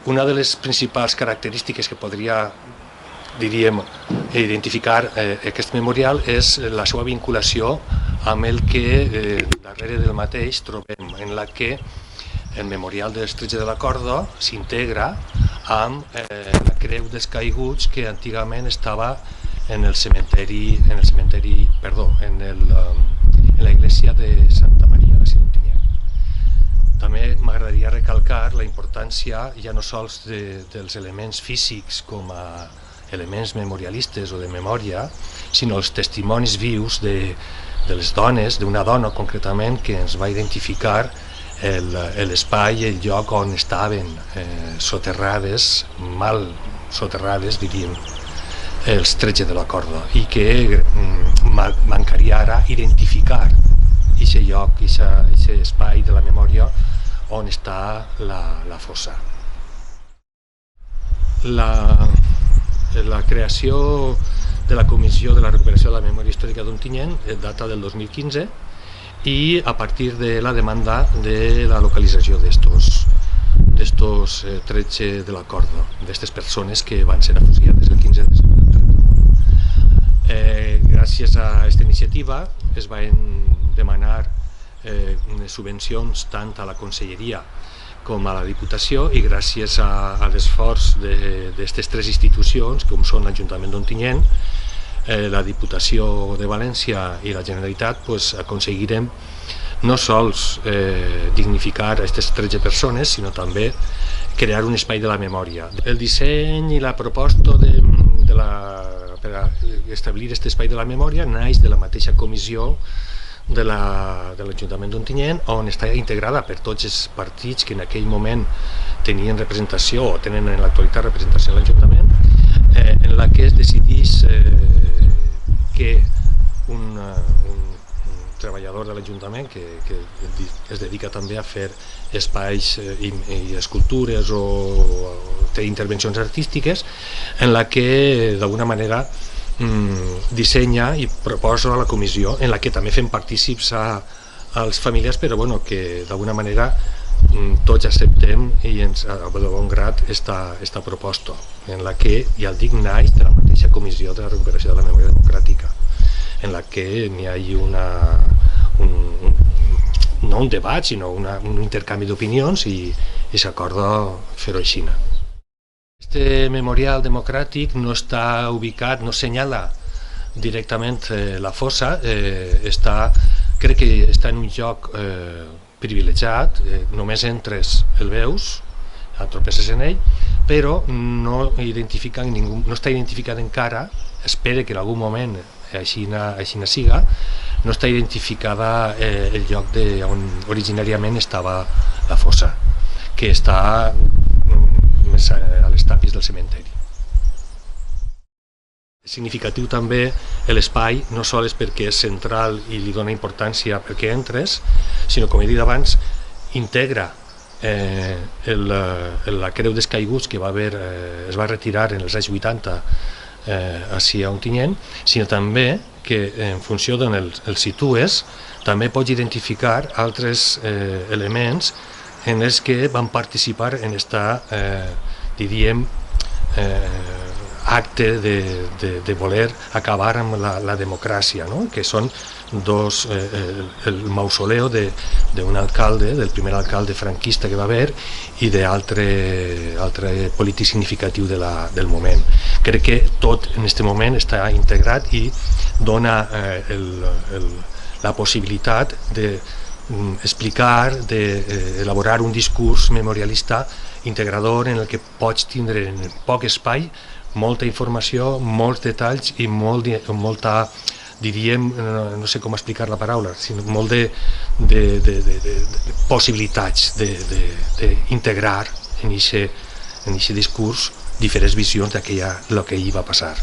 Una de les principals característiques que podria, diríem, identificar aquest memorial és la seva vinculació amb el que darrere del mateix trobem, en la que el memorial d'Estretge de la Corda s'integra amb la creu dels caiguts que antigament estava en la iglesia de Santa Maria de Ontinyent. També m'agradaria recalcar la importància ja no sols dels elements físics com a elements memorialistes o de memòria, sinó els testimonis vius de les dones, d'una dona concretament que ens va identificar l'espai i el lloc on estaven soterrades, mal soterrades, diríem, els Tretze de la Corda, i que mancaria ara identificar aquest lloc, aquest espai de la memòria on està la fossa. La creació de la Comissió de la Recuperació de la Memòria Històrica d'Ontinyent data del 2015 i a partir de la demanda de la localització d'estos Tretze de la Corda, d'aquestes persones que van ser afusillades el 15 de desembre del 31. Gràcies a aquesta iniciativa es van demanar unes subvencions tant a la Conselleria com a la Diputació, i gràcies a l'esforç d'aquestes tres institucions, com són l'Ajuntament d'Ontinyent, la Diputació de València i la Generalitat, aconseguirem no sols dignificar aquestes 13 persones, sinó també crear un espai de la memòria. El disseny i la proposta per establir aquest espai de la memòria naix de la mateixa comissió de l'Ajuntament d'Ontinyent, on està integrada per tots els partits que en aquell moment tenien representació o tenen en l'actualitat representació a l'Ajuntament, en la que es decidís que un treballador de l'Ajuntament que es dedica també a fer espais i escultures o té intervencions artístiques, en la que d'alguna manera dissenya i proposa a la comissió, en la que també fem partícips als familiars, però que d'alguna manera tots acceptem i ens de bon grat aquesta proposta, en la que, ja el dic, naix de la mateixa Comissió de la Recuperació de la Memòria Democràtica, en la que n'hi hagi no un debat, sinó un intercanvi d'opinions i s'acorda fer-ho així. Este memorial democràtic no està ubicat, no assenyala directament la fossa, crec que està en un lloc privilegiat, només entres el veus, tropeces en ell, però no està identificat encara, espera que en algun moment així siga, no està identificada el lloc on originàriament estava la fossa, que està més a les tàpies del cementeri. És significatiu també l'espai, no sols perquè és central i li dona importància perquè entres, sinó, com he dit abans, integra la creu dels caiguts que es va retirar en els anys 80 ací a Ontinyent, sinó també que en funció d'on el situes també pots identificar altres elements en els que van participar en diríem, acte de voler acabar amb la democràcia, que són el mausoleu d'un alcalde, del primer alcalde franquista que va haver, i d'altre polític significatiu del moment. Crec que tot en aquest moment està integrat i dona la possibilitat d'explicar, d'elaborar un discurs memorialista integrador en el que pots tindre en poc espai molta informació, molts detalls i molta, diríem, no sé com explicar la paraula, sinó molt de possibilitats d'integrar en aquest discurs diferents visions del que hi va passar.